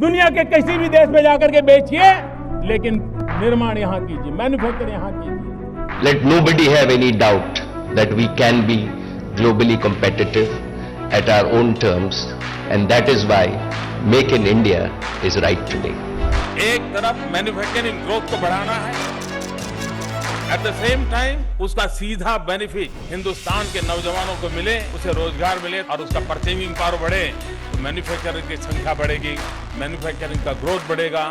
दुनिया के किसी भी देश में जाकर के बेचिए, लेकिन निर्माण यहाँ कीजिए, मैन्युफैक्चर यहाँ कीजिए। Let nobody have any doubt that we can be globally competitive at our own terms, and that is why Make in India is right today. एक तरफ मैन्युफैक्चरिंग ग्रोथ को बढ़ाना है, एट द सेम टाइम उसका सीधा benefit Hindustan के नौजवानों को मिले, उसे रोजगार मिले और उसका परचेजिंग पावर बढ़े, तो मैन्युफैक्चरिंग की संख्या बढ़ेगी, मैन्युफैक्चरिंग का ग्रोथ बढ़ेगा।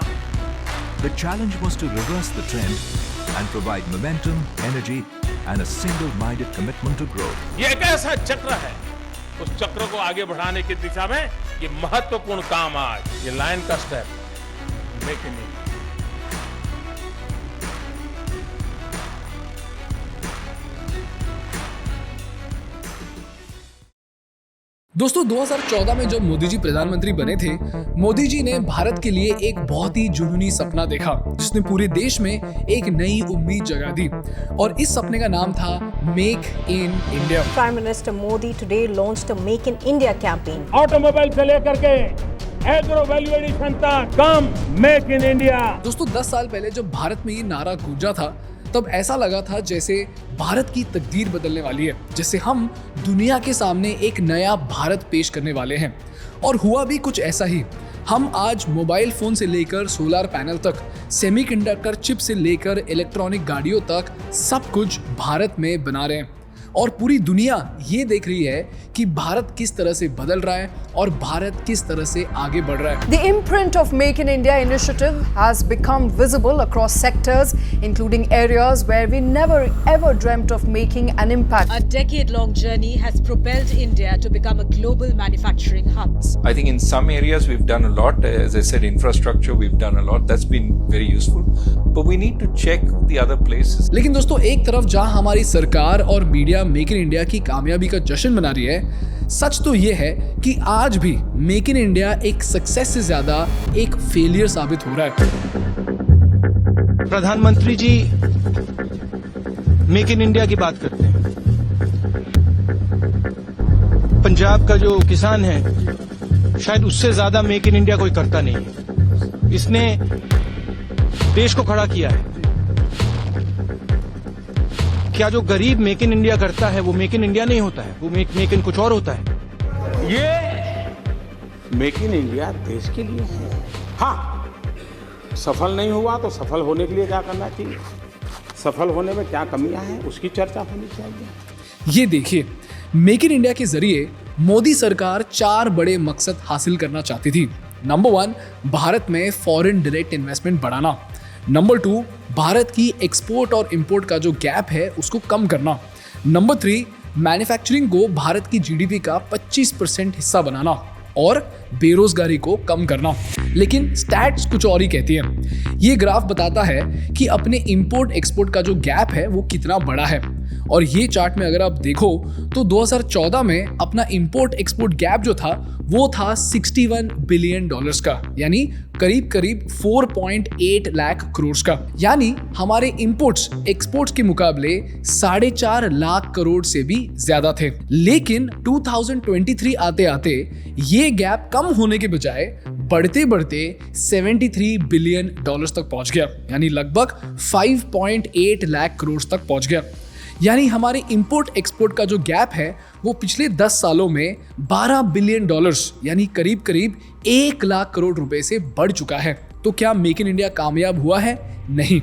The challenge was to reverse the trend and provide momentum, energy and a single-minded commitment to growth. ये एक ऐसा चक्र है, उस चक्र को आगे बढ़ाने की दिशा में ये महत्वपूर्ण काम आज ये लाइन का स्टेप मेक इन इंडिया। दोस्तों 2014 में जब मोदी जी प्रधानमंत्री बने थे, मोदी जी ने भारत के लिए एक बहुत ही जुनूनी सपना देखा जिसने पूरे देश में एक नई उम्मीद जगा दी और इस सपने का नाम था make in India. Prime Minister Modi today launched a Make in India campaign. Automobile से लेकर के एग्रो वैल्यू एडिशन तक काम मेक इन इंडिया। दोस्तों 10 साल पहले जब भारत में ये नारा गूंजा था, तब ऐसा लगा था जैसे भारत की तकदीर बदलने वाली है, जैसे हम दुनिया के सामने एक नया भारत पेश करने वाले हैं। और हुआ भी कुछ ऐसा ही। हम आज मोबाइल फोन से लेकर सोलर पैनल तक, सेमीकंडक्टर चिप से लेकर इलेक्ट्रॉनिक गाड़ियों तक सब कुछ भारत में बना रहे हैं और पूरी दुनिया ये देख रही है कि भारत किस तरह से बदल रहा है और भारत किस तरह से आगे बढ़ रहा है। The imprint of Make in India initiative has become visible across sectors, including areas where we never ever dreamt of making an impact. A decade-long journey has propelled India to become a global manufacturing hub. I think in some areas we've done a lot. As I said, infrastructure we've done a lot. That's been very useful. But we need to check the other places. लेकिन दोस्तों एक तरफ जहां हमारी सरकार और media make in India की कामयाबी का जश्न मना रही है, सच तो ये है कि आज भी मेक इन इंडिया एक सक्सेस से ज्यादा एक फेलियर साबित हो रहा है। प्रधानमंत्री जी मेक इन इंडिया की बात करते हैं। पंजाब का जो किसान है शायद उससे ज्यादा मेक इन इंडिया कोई करता नहीं है। इसने देश को खड़ा किया है। क्या जो गरीब मेक इन इंडिया करता है वो मेक इन इंडिया नहीं होता है, वो मेक इन कुछ और होता है। ये मेक इन इंडिया देश के लिए है। हाँ, सफल नहीं हुआ तो सफल होने के लिए क्या करना चाहिए, सफल होने में क्या कमियां हैं उसकी चर्चा होनी चाहिए। ये देखिए, मेक इन इंडिया के जरिए मोदी सरकार 4 बड़े मकसद हासिल करना चाहती थी। नंबर 1, भारत में फॉरेन डायरेक्ट इन्वेस्टमेंट बढ़ाना। नंबर 2, भारत की एक्सपोर्ट और इंपोर्ट का जो गैप है उसको कम करना। नंबर 3, मैन्युफैक्चरिंग को भारत की जीडीपी का 25% हिस्सा बनाना और बेरोजगारी को कम करना। लेकिन स्टैट्स कुछ और ही कहती है। ये ग्राफ बताता है कि अपने इंपोर्ट एक्सपोर्ट का जो गैप है वो कितना बड़ा है और ये चार्ट में अगर आप देखो तो 2014 में अपना इंपोर्ट एक्सपोर्ट गैप जो था वो था $61 बिलियन का, यानी करीब करीब 4.8 लाख करोड़ का। यानी हमारे इंपोर्ट्स एक्सपोर्ट्स के मुकाबले 4.5 लाख करोड़ से भी ज्यादा थे। लेकिन 2023 आते आते ये गैप कम होने के बजाय बढ़ते बढ़ते $73 बिलियन तक पहुंच गया, यानी लगभग 5.8 लाख करोड़ तक पहुंच गया। यानी हमारे इंपोर्ट एक्सपोर्ट का जो गैप है वो पिछले 10 सालों में $12 बिलियन यानी करीब करीब 1 लाख करोड़ रुपए से बढ़ चुका है। तो क्या मेक इन इंडिया कामयाब हुआ है? नहीं।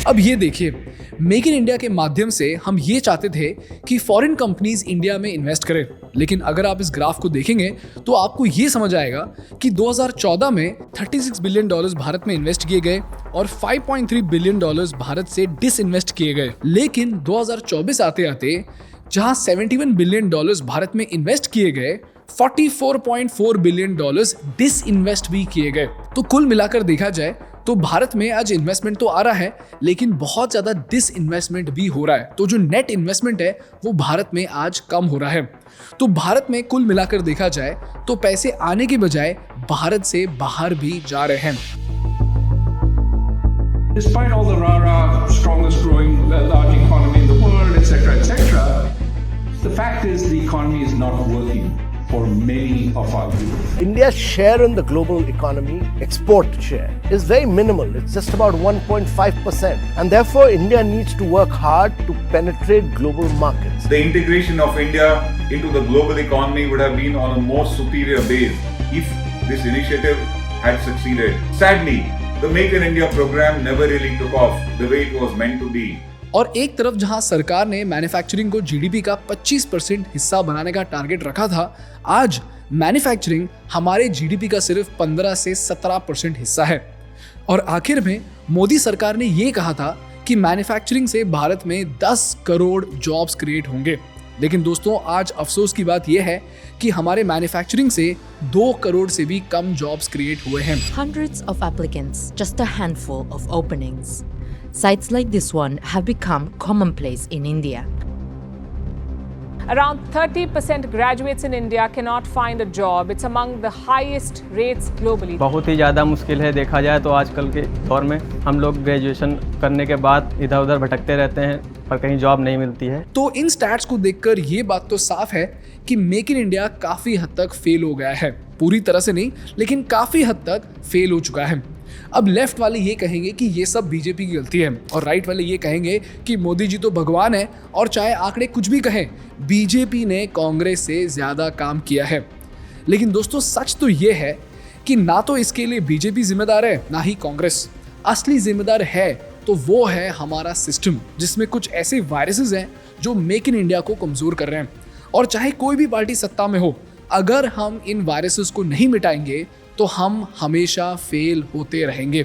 अब ये देखिए, मेक इन इंडिया के माध्यम से हम ये चाहते थे कि फॉरेन कंपनीज इंडिया में इन्वेस्ट करें, लेकिन अगर आप इस ग्राफ को देखेंगे तो आपको ये समझ आएगा कि 2014 में $36 बिलियन भारत में इन्वेस्ट किए गए और $5.3 बिलियन भारत से डिसइन्वेस्ट किए गए। लेकिन 2024 आते आते जहां $71 बिलियन भारत में इन्वेस्ट किए गए, $44.4 बिलियन डिसइन्वेस्ट भी किए गए। तो कुल मिलाकर देखा जाए तो भारत में आज इन्वेस्टमेंट तो आ रहा है, लेकिन बहुत ज्यादा डिसइन्वेस्टमेंट भी हो रहा है। तो जो नेट इन्वेस्टमेंट है वो भारत में आज कम हो रहा है। तो भारत में कुल मिलाकर देखा जाए तो पैसे आने के बजाय भारत से बाहर भी जा रहे हैं। Despite all the rah-rah, strongest growing large economy in the world, etc., the fact is the economy is not working for many of our youth. India's share in the global economy, export share, is very minimal. It's just about 1.5%. And therefore, India needs to work hard to penetrate global markets. The integration of India into the global economy would have been on a more superior base if this initiative had succeeded. Sadly, the Make in India program never really took off the way it was meant to be. और एक तरफ जहां सरकार ने manufacturing को GDP का 25% हिस्सा बनाने का टारगेट रखा था, आज मैन्युफैक्चरिंग हमारे जीडीपी का सिर्फ 15 से 17% हिस्सा है। और आखिर में मोदी सरकार ने ये कहा था कि मैन्युफैक्चरिंग से भारत में 10 करोड़ जॉब्स क्रिएट होंगे। लेकिन दोस्तों, आज अफसोस की बात यह है कि हमारे मैन्युफैक्चरिंग से 2 करोड़ से भी कम जॉब्स क्रिएट हुए हैं। Hundreds of applicants, just a handful of openings. Sites like this one have become commonplace in India. Around 30% graduates in India cannot find a job. It's among the highest rates globally. बहुत ही ज़्यादा मुश्किल है, देखा जाए तो आजकल के दौर में हम लोग ग्रेजुएशन करने के बाद इधर उधर भटकते रहते हैं पर कहीं जॉब नहीं मिलती है। तो इन स्टैट्स को देखकर ये बात तो साफ है कि मेक इन इंडिया काफ़ी हद तक फेल हो गया है। पूरी तरह से नहीं, लेकिन काफ़ी हद तक फेल हो चुका है। अब लेफ्ट वाले ये कहेंगे कि ये सब बीजेपी की गलती है और राइट वाले ये कहेंगे कि मोदी जी तो भगवान है और चाहे आंकड़े कुछ भी कहें, बीजेपी ने कांग्रेस से ज़्यादा काम किया है। लेकिन दोस्तों, सच तो ये है कि ना तो इसके लिए बीजेपी जिम्मेदार है, ना ही कांग्रेस। असली जिम्मेदार है तो वो है हमारा सिस्टम, जिसमें कुछ ऐसे वायरसेस हैं जो मेक इन इंडिया को कमज़ोर कर रहे हैं। और चाहे कोई भी पार्टी सत्ता में हो, अगर हम इन वायरसेस को नहीं मिटाएंगे तो हम हमेशा फेल होते रहेंगे।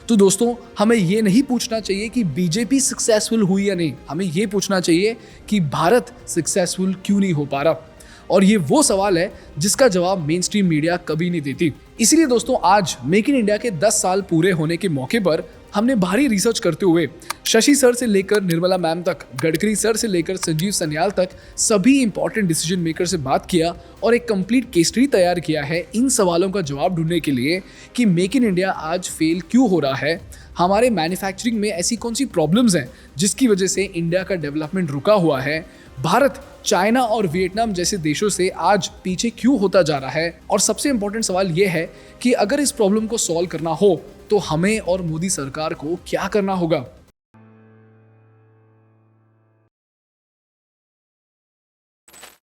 तो दोस्तों, हमें ये नहीं पूछना चाहिए कि बीजेपी सक्सेसफुल हुई या नहीं, हमें ये पूछना चाहिए कि भारत सक्सेसफुल क्यों नहीं हो पा रहा। और ये वो सवाल है जिसका जवाब मेन स्ट्रीम मीडिया कभी नहीं देती। इसीलिए दोस्तों, आज मेक इन इंडिया के 10 साल पूरे होने के मौके पर हमने भारी रिसर्च करते हुए शशि सर से लेकर निर्मला मैम तक, गडकरी सर से लेकर संजीव सन्याल तक सभी इंपॉर्टेंट डिसीजन मेकर से बात किया और एक कंप्लीट केस स्टडी तैयार किया है इन सवालों का जवाब ढूंढने के लिए कि मेक इन इंडिया आज फेल क्यों हो रहा है, हमारे मैन्युफैक्चरिंग में ऐसी कौन सी प्रॉब्लम्स हैं जिसकी वजह से इंडिया का डेवलपमेंट रुका हुआ है, भारत चाइना और वियतनाम जैसे देशों से आज पीछे क्यों होता जा रहा है, और सबसे इंपॉर्टेंट सवाल यह है कि अगर इस प्रॉब्लम को सॉल्व करना हो तो हमें और मोदी सरकार को क्या करना होगा।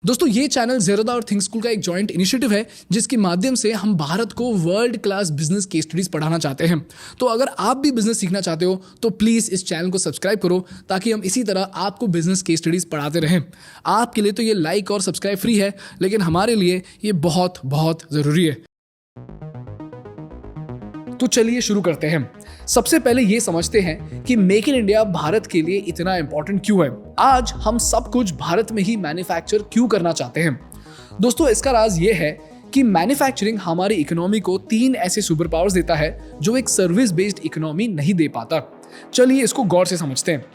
दोस्तों, ये चैनल ज़ेरोदा और थिंक स्कूल का एक जॉइंट इनिशिएटिव है जिसके माध्यम से हम भारत को world class business case studies पढ़ाना चाहते हैं। तो अगर आप भी बिजनेस सीखना चाहते हो तो प्लीज़ इस चैनल को सब्सक्राइब करो ताकि हम इसी तरह आपको बिजनेस केस स्टडीज पढ़ाते रहें। आपके लिए तो ये लाइक और सब्सक्राइब फ्री है, लेकिन हमारे लिए ये बहुत बहुत ज़रूरी है। तो चलिए शुरू करते हैं। सबसे पहले ये समझते हैं कि मेक इन इंडिया भारत के लिए इतना इंपॉर्टेंट क्यों है। आज हम सब कुछ भारत में ही मैन्युफैक्चर क्यों करना चाहते हैं। दोस्तों, इसका राज ये है कि मैन्युफैक्चरिंग हमारी इकोनॉमी को 3 ऐसे सुपर पावर्स देता है जो एक सर्विस बेस्ड इकोनॉमी नहीं दे पाता। चलिए इसको गौर से समझते हैं।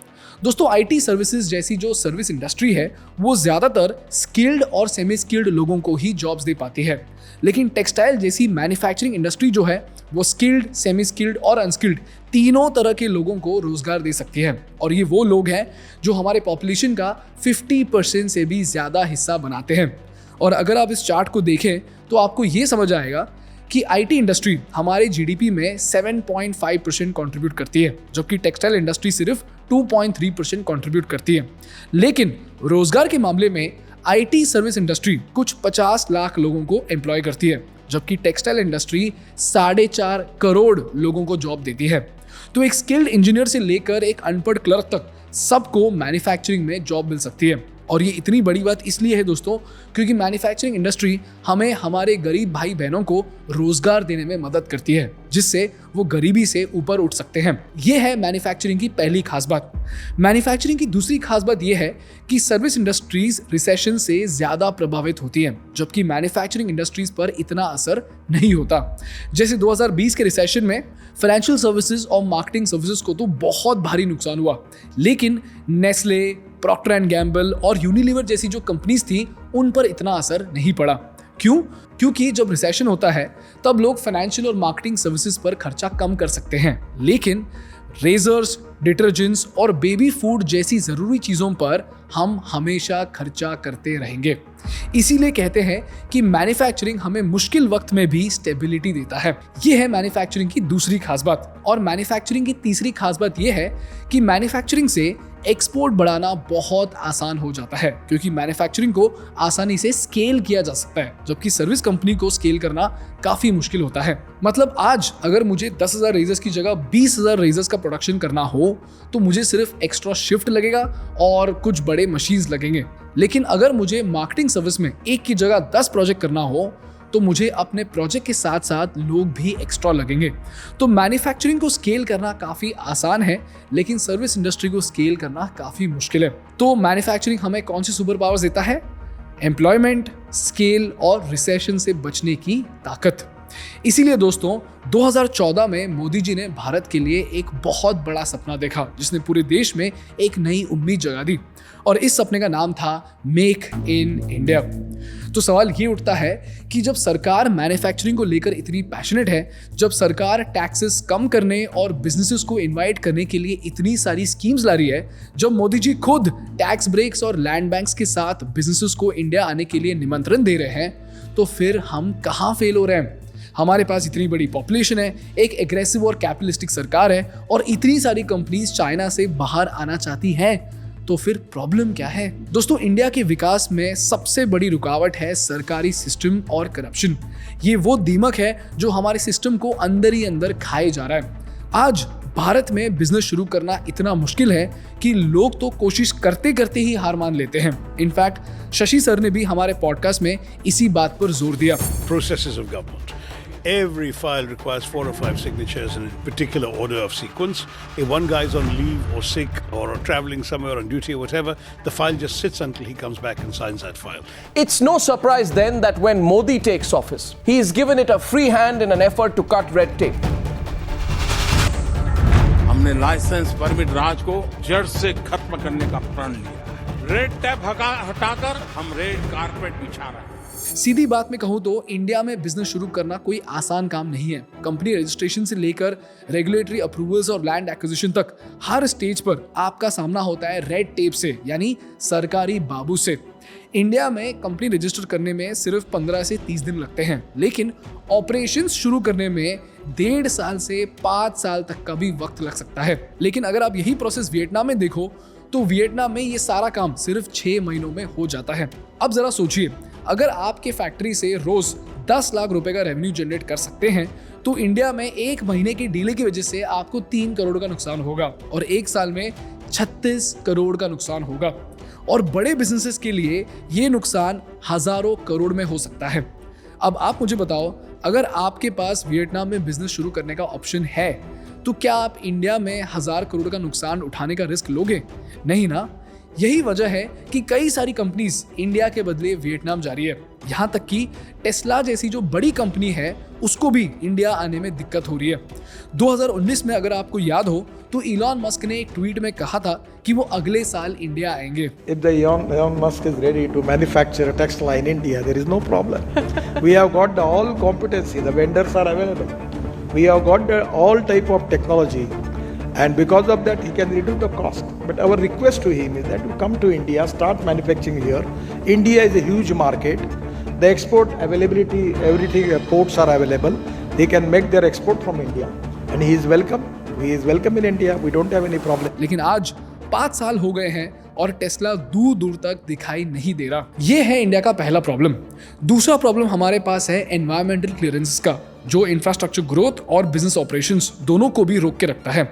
दोस्तों, आईटी सर्विसेज जैसी जो सर्विस इंडस्ट्री है वो ज़्यादातर स्किल्ड और सेमी स्किल्ड लोगों को ही जॉब्स दे पाती है, लेकिन टेक्सटाइल जैसी मैन्युफैक्चरिंग इंडस्ट्री जो है वो स्किल्ड, सेमी स्किल्ड और अनस्किल्ड तीनों तरह के लोगों को रोजगार दे सकती है। और ये वो लोग हैं जो हमारे पॉपुलेशन का 50% से भी ज़्यादा हिस्सा बनाते हैं। और अगर आप इस चार्ट को देखें तो आपको ये समझ आएगा कि आईटी इंडस्ट्री हमारे जीडीपी में 7.5% कंट्रीब्यूट करती है, जबकि टेक्सटाइल इंडस्ट्री सिर्फ 2.3% कंट्रीब्यूट करती है। लेकिन रोजगार के मामले में आईटी सर्विस इंडस्ट्री कुछ 50 लाख लोगों को एम्प्लॉय करती है, जबकि टेक्सटाइल इंडस्ट्री 4.5 करोड़ लोगों को जॉब देती है। तो एक स्किल्ड इंजीनियर से लेकर एक अनपढ़ क्लर्क तक सबको मैन्युफैक्चरिंग में जॉब मिल सकती है। और ये इतनी बड़ी बात इसलिए है दोस्तों क्योंकि मैन्युफैक्चरिंग इंडस्ट्री हमें हमारे गरीब भाई बहनों को रोजगार देने में मदद करती है, जिससे वो गरीबी से ऊपर उठ सकते हैं। ये है मैन्युफैक्चरिंग की पहली खास बात। मैन्युफैक्चरिंग की दूसरी खास बात ये है कि सर्विस इंडस्ट्रीज रिसेशन से ज़्यादा प्रभावित होती हैं, जबकि मैन्युफैक्चरिंग इंडस्ट्रीज पर इतना असर नहीं होता। जैसे 2020 के रिसेशन में फाइनेंशियल सर्विसेज और मार्केटिंग सर्विसेज को तो बहुत भारी नुकसान हुआ, लेकिन नेस्ले, प्रॉक्टर एंड गैम्बल और यूनिलीवर जैसी जो कंपनीज थी उन पर इतना असर नहीं पड़ा। क्यों? क्योंकि जब रिसेशन होता है तब लोग फाइनेंशियल और मार्केटिंग सर्विसेज पर खर्चा कम कर सकते हैं, लेकिन रेजर्स, डिटर्जेंट्स और बेबी फूड जैसी ज़रूरी चीज़ों पर हम हमेशा खर्चा करते रहेंगे। इसीलिए कहते हैं कि मैन्युफैक्चरिंग हमें मुश्किल वक्त में भी स्टेबिलिटी देता है। ये है मैन्युफैक्चरिंग की दूसरी खास बात। और मैन्युफैक्चरिंग की तीसरी खास बात ये है कि मैन्युफैक्चरिंग से एक्सपोर्ट बढ़ाना बहुत आसान हो जाता है, क्योंकि मैन्युफैक्चरिंग को आसानी से स्केल किया जा सकता है, जबकि सर्विस कंपनी को स्केल करना काफी मुश्किल होता है। मतलब आज अगर मुझे 10,000 रेजर्स की जगह 20,000 रेजर्स का प्रोडक्शन करना हो तो मुझे सिर्फ एक्स्ट्रा शिफ्ट लगेगा और कुछ बड़े मशीन्स लगेंगे। लेकिन अगर मुझे मार्केटिंग सर्विस में एक की जगह 10 प्रोजेक्ट करना हो तो मुझे अपने प्रोजेक्ट के साथ साथ लोग भी एक्स्ट्रा लगेंगे। तो मैन्युफैक्चरिंग को स्केल करना काफ़ी आसान है, लेकिन सर्विस इंडस्ट्री को स्केल करना काफ़ी मुश्किल है। तो मैन्युफैक्चरिंग हमें कौन सी सुपर पावर्स देता है? एम्प्लॉयमेंट, स्केल और रिसेशन से बचने की ताकत। इसीलिए दोस्तों 2014 में मोदी जी ने भारत के लिए एक बहुत बड़ा सपना देखा, जिसने पूरे देश में एक नई उम्मीद जगा दी। और इस सपने का नाम था मेक इन इंडिया। तो सवाल ये उठता है कि जब सरकार मैन्युफैक्चरिंग को लेकर इतनी पैशनेट है, जब सरकार टैक्सेस कम करने और बिजनेसेस को इनवाइट करने के लिए इतनी सारी स्कीम्स ला रही है, जब मोदी जी खुद टैक्स ब्रेक्स और लैंड बैंक्स के साथ बिजनेसेस को इंडिया आने के लिए निमंत्रण दे रहे हैं, तो फिर हम कहाँ फेल हो रहे हैं? हमारे पास इतनी बड़ी पॉपुलेशन है, एक एग्रेसिव और कैपिटलिस्टिक सरकार है और इतनी सारी कंपनीज चाइना से बाहर आना चाहती हैं, तो फिर प्रॉब्लम क्या है? दोस्तों, इंडिया के विकास में सबसे बड़ी रुकावट है सरकारी सिस्टम और करप्शन। ये वो दीमक है जो हमारे सिस्टम को अंदर ही अंदर खाए जा रहा है। आज भारत में बिजनेस शुरू करना इतना मुश्किल है कि लोग तो कोशिश करते करते ही हार मान लेते हैं। इनफैक्ट शशि सर ने भी हमारे पॉडकास्ट में इसी बात पर जोर दिया। Processes of government. Every file requires 4 or 5 signatures in a particular order of sequence. If one guy is on leave or sick or traveling somewhere on duty or whatever, the file just sits until he comes back and signs that file. It's no surprise then that when Modi takes office, he is given it a free hand in an effort to cut red tape. हमने licence permit राज को जड़ से खत्म करने का प्रण लिया है। रेड टैप हटाकर हम रेड कारपेट बिछा रहे हैं। सीधी बात में कहूं तो इंडिया में बिजनेस शुरू करना कोई आसान काम नहीं है। कंपनी रजिस्ट्रेशन से लेकर रेगुलेटरी अप्रूवल्स और लैंड एक्विजिशन तक हर स्टेज पर आपका सामना होता है रेड टेप से, यानी सरकारी बाबू से। इंडिया में कंपनी रजिस्टर करने में सिर्फ 15 से 30 दिन लगते हैं, लेकिन ऑपरेशंस शुरू करने में 1.5 साल से 5 साल तक का भी वक्त लग सकता है। लेकिन अगर आप यही प्रोसेस वियतनाम में देखो तो वियतनाम में ये सारा काम सिर्फ 6 महीनों में हो जाता है। अब जरा सोचिए, अगर आपके फैक्ट्री से रोज 10 लाख रुपए का रेवेन्यू जनरेट कर सकते हैं, तो इंडिया में 1 महीने की डिले की वजह से आपको 3 करोड़ का नुकसान होगा और 1 साल में 36 करोड़ का नुकसान होगा। और बड़े बिजनेसेस के लिए ये नुकसान हजारों करोड़ में हो सकता है। अब आप मुझे बताओ, अगर आपके पास वियतनाम में बिजनेस शुरू करने का ऑप्शन है, तो क्या आप इंडिया में 1000 करोड़ का नुकसान उठाने का रिस्क लोगे? नहीं ना। यही वजह है कि कई सारी कंपनीज इंडिया के बदले वियतनाम जा रही है। यहाँ तक कि टेस्ला जैसी जो बड़ी कंपनी है उसको भी इंडिया आने में दिक्कत हो रही है। 2019 में अगर आपको याद हो तो इलॉन मस्क ने एक ट्वीट में कहा था कि वो अगले साल इंडिया आएंगे। If the Elon Musk is ready to manufacture a Tesla in India, there is no problem. We have got the all competency. The vendors are available. We have got the all type of technology. And because of that, he can reduce the cost. But our request to him is that to come to India, start manufacturing here. India is a huge market. The export availability, everything, ports are available. They can make their export from India. And he is welcome. He is welcome in India. We don't have any problem. लेकिन आज 5 साल हो गए हैं और Tesla दूर दूर तक दिखाई नहीं दे रहा। ये है इंडिया का पहला प्रॉब्लम। दूसरा प्रॉब्लम हमारे पास है एनवायरमेंटल क्लियरेंसेस का, जो इंफ्रास्ट्रक्चर ग्रोथ और बिजनेस ऑपरेशंस दोनों को भी रोक के रखता है।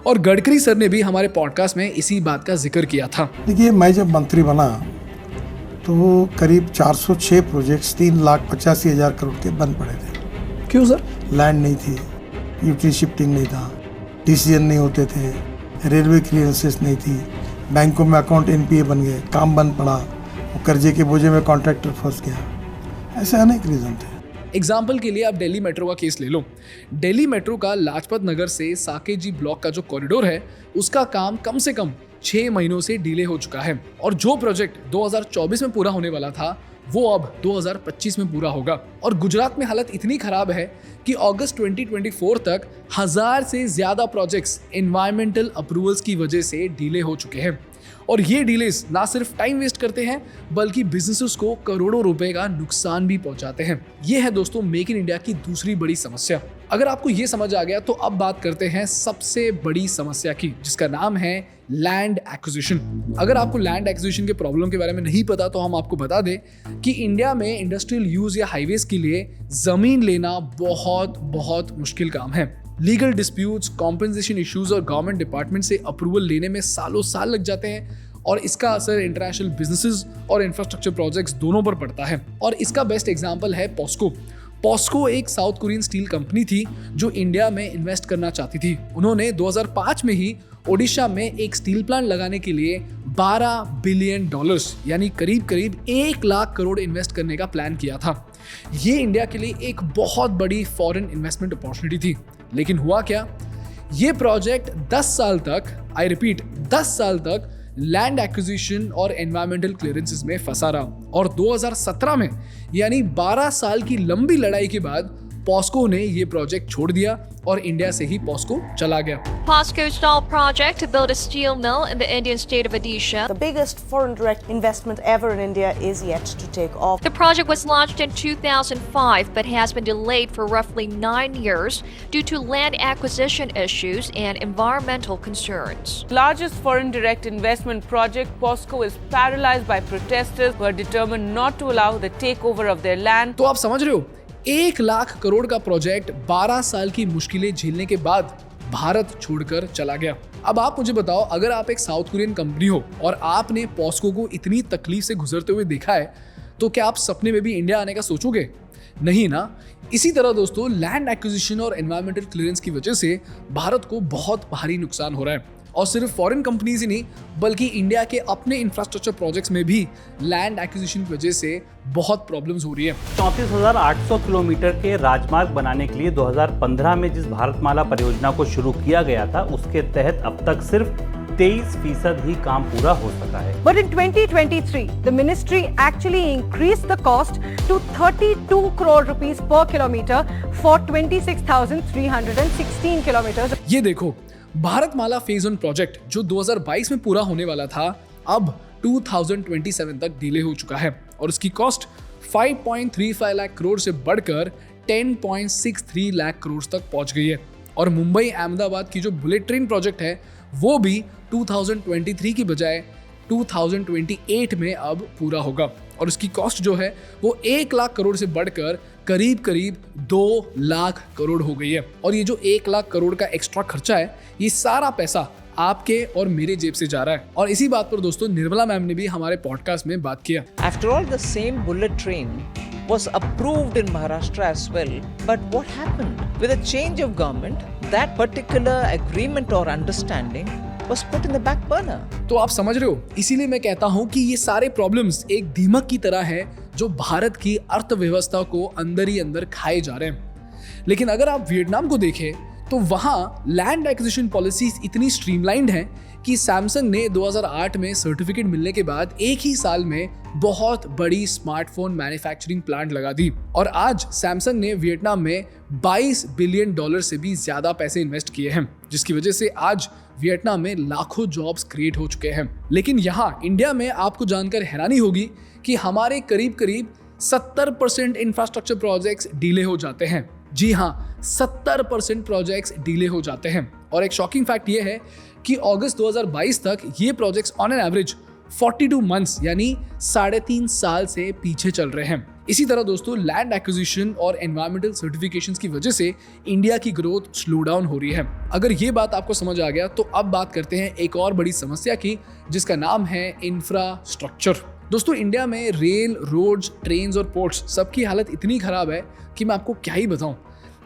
और गडकरी सर ने भी हमारे पॉडकास्ट में इसी बात का जिक्र किया था। देखिए, मैं जब मंत्री बना तो करीब 406 प्रोजेक्ट्स 3,85,000 करोड़ के बंद पड़े थे। क्यों सर? लैंड नहीं थी, यूटी शिफ्टिंग नहीं था, डिसीजन नहीं होते थे, रेलवे क्लियरेंसेस नहीं थी, बैंकों में अकाउंट एनपीए बन गए, काम बंद पड़ा, कर्जे के बोझे में कॉन्ट्रैक्टर फंस गया। ऐसे अनेक रीज़न थे। एग्जाम्पल के लिए आप दिल्ली मेट्रो का केस ले लो। दिल्ली मेट्रो का लाजपत नगर से साकेत जी ब्लॉक का जो कॉरिडोर है, उसका काम कम से कम 6 महीनों से डिले हो चुका है। और जो प्रोजेक्ट 2024 में पूरा होने वाला था, वो अब 2025 में पूरा होगा। और गुजरात में हालत इतनी खराब है कि अगस्त 2024 तक 1000 से ज्यादा प्रोजेक्ट्स एनवायरमेंटल अप्रूवल्स की वजह से डिले हो चुके हैं। और ये डिलेस ना सिर्फ टाइम वेस्ट करते हैं बल्कि बिजनेसेस को करोड़ों रुपए का नुकसान भी पहुंचाते हैं। ये है दोस्तों मेक इन इंडिया की दूसरी बड़ी समस्या। अगर आपको ये समझ आ गया तो अब बात करते हैं सबसे बड़ी समस्या की, जिसका नाम है लैंड एक्विजिशन। अगर आपको लैंड एक्विजिशन के प्रॉब्लम के बारे में नहीं पता तो हम आपको बता दें कि इंडिया में इंडस्ट्रियल यूज या हाईवेज के लिए जमीन लेना बहुत मुश्किल काम है। लीगल डिस्प्यूट्स, कॉम्पेंसेशन इश्यूज और गवर्नमेंट डिपार्टमेंट से अप्रूवल लेने में सालों साल लग जाते हैं और इसका असर इंटरनेशनल बिजनेसेस और इंफ्रास्ट्रक्चर प्रोजेक्ट्स दोनों पर पड़ता है। और इसका बेस्ट एग्जांपल है पॉस्को। पॉस्को एक साउथ कोरियन स्टील कंपनी थी जो इंडिया में इन्वेस्ट करना चाहती थी। उन्होंने 2005 में ही ओडिशा में एक स्टील प्लांट लगाने के लिए $12 बिलियन यानी करीब 1 लाख करोड़ इन्वेस्ट करने का प्लान किया था। ये इंडिया के लिए एक बहुत बड़ी फॉरेन इन्वेस्टमेंट अपॉर्चुनिटी थी। लेकिन हुआ क्या, ये प्रोजेक्ट 10 साल तक, आई रिपीट 10 साल तक लैंड एक्विजिशन और एनवायरमेंटल क्लियरेंसेस में फंसा रहा और 2017 में यानी 12 साल की लंबी लड़ाई के बाद पॉस्को ने ये प्रोजेक्ट छोड़ दिया और इंडिया से ही पॉस्को चला गया। POSCO's stalled project to build a steel mill in the Indian state of Odisha. The biggest foreign direct investment ever in India is yet to take off. The project was launched in 2005 but has been delayed for roughly 9 years due to land acquisition issues and environmental concerns. Largest foreign direct investment project, POSCO is paralyzed by protesters who are determined not to allow the takeover of their land. तो आप समझ रहे हो, 1 लाख करोड़ का project 12 साल की मुश्किलें झेलने के बाद भारत छोड़कर चला गया। अब आप मुझे बताओ, अगर आप एक साउथ कोरियन कंपनी हो और आपने पॉस्को को इतनी तकलीफ से गुजरते हुए देखा है तो क्या आप सपने में भी इंडिया आने का सोचोगे? नहीं ना। इसी तरह दोस्तों लैंड एक्विजिशन और एनवायरमेंटल क्लियरेंस की वजह से भारत को बहुत भारी नुकसान हो रहा है और सिर्फ फॉरेन कंपनीज ही नहीं बल्कि इंडिया के अपने इंफ्रास्ट्रक्चर प्रोजेक्ट्स में भी लैंड एक्विजिशन की वजह से बहुत प्रॉब्लम्स हो रही है। 34,800 किलोमीटर के राजमार्ग बनाने के लिए 2015 में जिस भारतमाला परियोजना को शुरू किया गया था उसके तहत अब तक सिर्फ 23% ही काम पूरा हो सका है। But in 2023, the ministry actually increased the cost to 32 crore rupees per kilometer for 26,316 kilometers. ये देखो, भारतमाला फेज 1 प्रोजेक्ट जो 2022 में पूरा होने वाला था अब 2027 तक डिले हो चुका है और उसकी कॉस्ट 5.35 लाख करोड़ से बढ़कर 10.63 लाख करोड़ तक पहुंच गई है। और मुंबई अहमदाबाद की जो बुलेट ट्रेन प्रोजेक्ट है वो भी 2023 की बजाय 2028 में अब पूरा होगा और उसकी कॉस्ट जो है वो 1 लाख करोड़ से बढ़कर करीब 2 लाख करोड़ हो गई है। और ये जो 1 लाख करोड़ का एक्स्ट्रा खर्चा है ये सारा पैसा आपके और मेरे जेब से जा रहा है। और इसी बात पर दोस्तों निर्मला मैम ने भी हमारे पॉडकास्ट में बात किया। After all, the same bullet train was approved in Maharashtra as well. But what happened? With a change of government, that particular agreement or understanding was put in the back burner. तो आप समझ रहे हो, इसीलिए मैं कहता हूँ कि ये सारे प्रॉब्लम्स एक दीमक की तरह है जो भारत की अर्थव्यवस्था को अंदर ही अंदर खाए जा रहे हैं। लेकिन अगर आप वियतनाम को देखें तो वहाँ लैंड एक्विजिशन पॉलिसीज इतनी स्ट्रीमलाइंड हैं कि सैमसंग ने 2008 में सर्टिफिकेट मिलने के बाद एक ही साल में बहुत बड़ी स्मार्टफोन मैन्युफैक्चरिंग प्लांट लगा दी। और आज सैमसंग ने वियतनाम में $22 बिलियन से भी ज्यादा पैसे इन्वेस्ट किए हैं, जिसकी वजह से आज वियतनाम में लाखों जॉब्स क्रिएट हो चुके हैं। लेकिन यहाँ इंडिया में आपको जानकर हैरानी होगी कि हमारे करीब 70% इंफ्रास्ट्रक्चर प्रोजेक्ट्स डिले हो जाते हैं। जी हाँ, 70% प्रोजेक्ट्स डिले हो जाते हैं। और एक शॉकिंग फैक्ट ये है कि अगस्त 2022 तक ये projects on an average 42 months यानी 3.5 साल से पीछे चल रहे हैं। इसी तरह दोस्तों लैंड एक्विजिशन और एनवायरमेंटल सर्टिफिकेशंस की वजह से इंडिया की ग्रोथ स्लो डाउन हो रही है। अगर ये बात आपको समझ आ गया तो अब बात करते हैं एक और बड़ी समस्या की, जिसका नाम है इंफ्रास्ट्रक्चर। दोस्तों इंडिया में रेल, रोड्स, ट्रेन्स और पोर्ट्स सबकी हालत इतनी खराब है कि मैं आपको क्या ही बताऊं।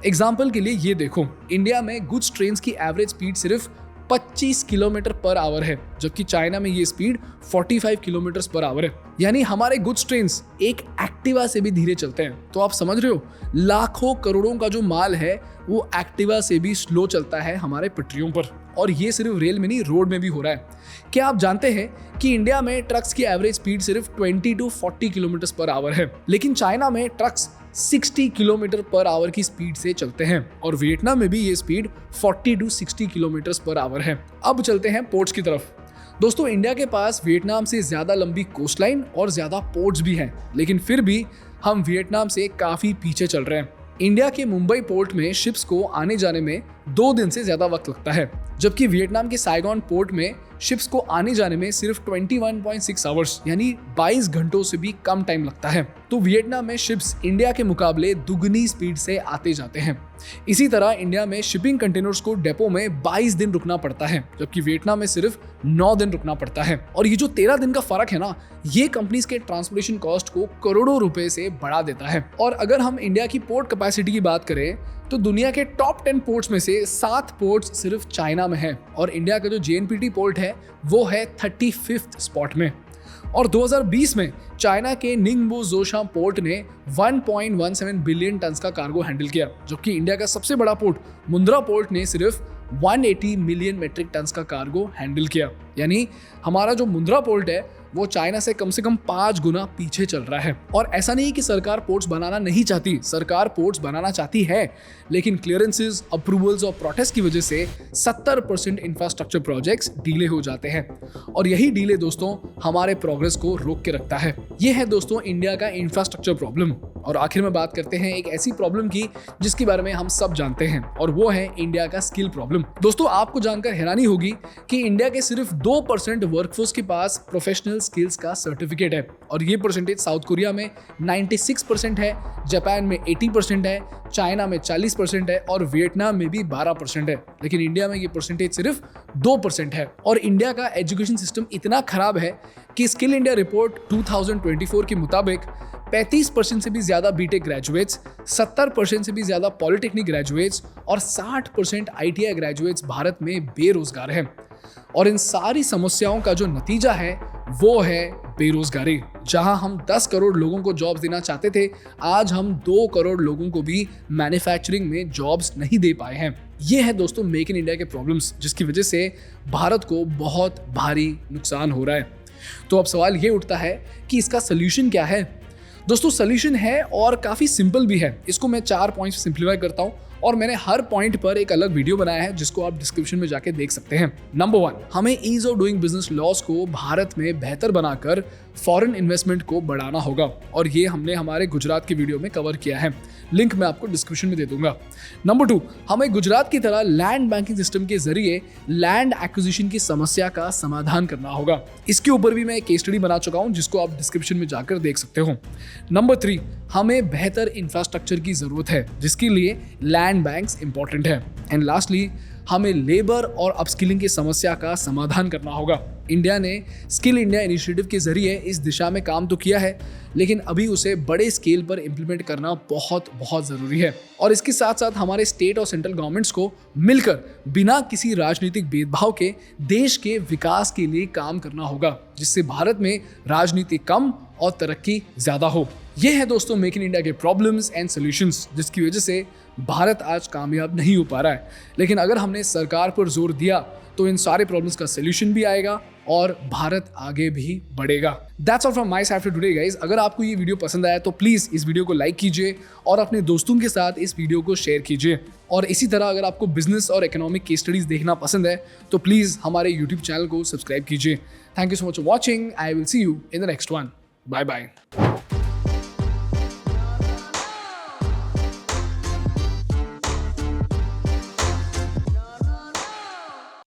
एग्जाम्पल के लिए ये देखो, इंडिया में गुड्स ट्रेन्स की एवरेज स्पीड सिर्फ 25 किलोमीटर पर आवर है, जबकि चाइना में ये स्पीड 45 किलोमीटर पर आवर है। यानी हमारे गुड्स ट्रेन्स एक एक्टिवा से भी धीरे चलते हैं। तो आप समझ रहे हो, लाखों करोड़ों का जो माल है वो एक्टिवा से भी स्लो चलता है हमारे पटरियों पर। और ये सिर्फ रेल में नहीं, रोड में भी हो रहा है। क्या आप जानते हैं कि इंडिया में ट्रक्स की एवरेज स्पीड सिर्फ 20 to 40 किलोमीटर पर आवर है, लेकिन चाइना में ट्रक्स 60 किलोमीटर पर आवर की स्पीड से चलते हैं और वियतनाम में भी ये speed 40 to 60 kilometre per hour है। अब चलते हैं पोर्ट्स की तरफ। दोस्तों इंडिया के पास वियतनाम से ज्यादा लंबी कोस्टलाइन और ज्यादा पोर्ट्स भी हैं, लेकिन फिर भी हम वियतनाम से काफी पीछे चल रहे हैं। इंडिया के मुंबई पोर्ट में शिप्स को आने जाने में 2 दिन से ज्यादा वक्त लगता है, जबकि वियतनाम के साइगोन पोर्ट में शिप्स को आने जाने में सिर्फ 21.6 आवर्स यानी 22 घंटों से भी कम टाइम लगता है। तो वियतनाम में शिप्स इंडिया के मुकाबले दुगनी स्पीड से आते जाते हैं। इसी तरह इंडिया में शिपिंग कंटेनर्स को डेपो में 22 दिन रुकना पड़ता है, जबकि वियतनाम में सिर्फ 9 दिन रुकना पड़ता है। और ये जो 13 दिन का फर्क है ना, ये कंपनीज के ट्रांसपोर्टेशन कॉस्ट को करोड़ों रुपए से बढ़ा देता है। और अगर हम इंडिया की पोर्ट कैपेसिटी की बात करें तो दुनिया के टॉप 10 पोर्ट्स में से 7 पोर्ट्स सिर्फ चाइना में है, और इंडिया का जो JNPT पोर्ट है वो है 35th स्पॉट में। और 2020 में चाइना के निंगबो जोशाम पोर्ट ने 1.17 बिलियन टन का कार्गो हैंडल किया, जबकि इंडिया का सबसे बड़ा पोर्ट मुंद्रा पोर्ट ने सिर्फ 180 मिलियन मेट्रिक टन का कार्गो हैंडल किया। यानी हमारा जो मुंद्रा पोर्ट है वो चाइना से कम 5 गुना पीछे चल रहा है। और ऐसा नहीं कि सरकार पोर्ट्स बनाना नहीं चाहती, सरकार पोर्ट्स बनाना चाहती है, लेकिन क्लियरेंसेस, अप्रूवल्स और प्रोटेस्ट की वजह से 70% इंफ्रास्ट्रक्चर प्रोजेक्ट्स डिले हो जाते हैं। और यही डिले दोस्तों हमारे प्रोग्रेस को रोक के रखता है। ये है दोस्तों इंडिया का इंफ्रास्ट्रक्चर प्रॉब्लम। और आखिर में बात करते हैं एक ऐसी प्रॉब्लम की जिसके बारे में हम सब जानते हैं, और वो है इंडिया का स्किल प्रॉब्लम। दोस्तों आपको जानकर हैरानी होगी कि इंडिया के सिर्फ 2% वर्कफोर्स के पास प्रोफेशनल स्किल्स का सर्टिफिकेट है, और ये परसेंटेज साउथ कोरिया में 96% है, जापान में 80% है, चाइना में 40% है और वियतनाम में भी 12% है। लेकिन इंडिया में ये परसेंटेज सिर्फ 2% है। और इंडिया का एजुकेशन सिस्टम इतना खराब है कि स्किल इंडिया रिपोर्ट 2024 के मुताबिक 35% से भी ज्यादा बीटेक ग्रेजुएट्स, 70% से भी ज्यादा पॉलिटेक्निक ग्रेजुएट्स और 60% ITI ग्रेजुएट्स भारत में बेरोजगार हैं। और इन सारी समस्याओं का जो नतीजा है वो है बेरोजगारी। जहां हम 10 करोड़ लोगों को जॉब्स देना चाहते थे, आज हम 2 करोड़ लोगों को भी मैन्युफैक्चरिंग में जॉब्स नहीं दे पाए हैं। ये है दोस्तों मेक इन इंडिया के प्रॉब्लम्स, जिसकी वजह से भारत को बहुत भारी नुकसान हो रहा है। तो अब सवाल ये उठता है कि इसका सोल्यूशन क्या है। दोस्तों सोल्यूशन है और काफ़ी सिंपल भी है। इसको मैं 4 पॉइंट्स सिंप्लीफाई करता हूँ, और मैंने हर पॉइंट पर एक अलग वीडियो बनाया है जिसको आप डिस्क्रिप्शन में जाके देख सकते हैं। नंबर 1, हमें ease of doing business laws को भारत में बेहतर बनाकर फॉरेन इन्वेस्टमेंट को बढ़ाना होगा, और ये हमने हमारे गुजरात की वीडियो में कवर किया है, लिंक मैं आपको डिस्क्रिप्शन में दे दूंगा। नंबर 2, हमें गुजरात की तरह लैंड बैंकिंग सिस्टम के जरिए लैंड एक्विजिशन की समस्या का समाधान करना होगा। इसके ऊपर भी मैं एक केस स्टडी बना चुका हूं जिसको आप डिस्क्रिप्शन में जाकर देख सकते हो। नंबर 3, हमें बेहतर इंफ्रास्ट्रक्चर की जरूरत है, जिसके लिए लैंड बैंक्स इंपॉर्टेंट है। एंड लास्टली, हमें लेबर और अपस्किलिंग की समस्या का समाधान करना होगा। इंडिया ने स्किल इंडिया इनिशिएटिव के जरिए इस दिशा में काम तो किया है, लेकिन अभी उसे बड़े स्केल पर इंप्लीमेंट करना बहुत ज़रूरी है। और इसके साथ साथ हमारे स्टेट और सेंट्रल गवर्नमेंट्स को मिलकर बिना किसी राजनीतिक भेदभाव के देश के विकास के लिए काम करना होगा, जिससे भारत में राजनीति कम और तरक्की ज़्यादा हो। ये है दोस्तों मेक इन इंडिया के प्रॉब्लम्स एंड सॉल्यूशंस, जिसकी वजह से भारत आज कामयाब नहीं हो पा रहा है। लेकिन अगर हमने सरकार पर जोर दिया तो इन सारे प्रॉब्लम्स का सॉल्यूशन भी आएगा और भारत आगे भी बढ़ेगा। That's all from my side for today guys. अगर आपको ये वीडियो पसंद आया तो प्लीज़ इस वीडियो को लाइक कीजिए और अपने दोस्तों के साथ इस वीडियो को शेयर कीजिए। और इसी तरह अगर आपको बिजनेस और इकोनॉमिक केस स्टडीज़ देखना पसंद है तो प्लीज़ हमारे यूट्यूब चैनल को सब्सक्राइब कीजिए। Thank you so much for watching. I will see you in the next one. Bye bye.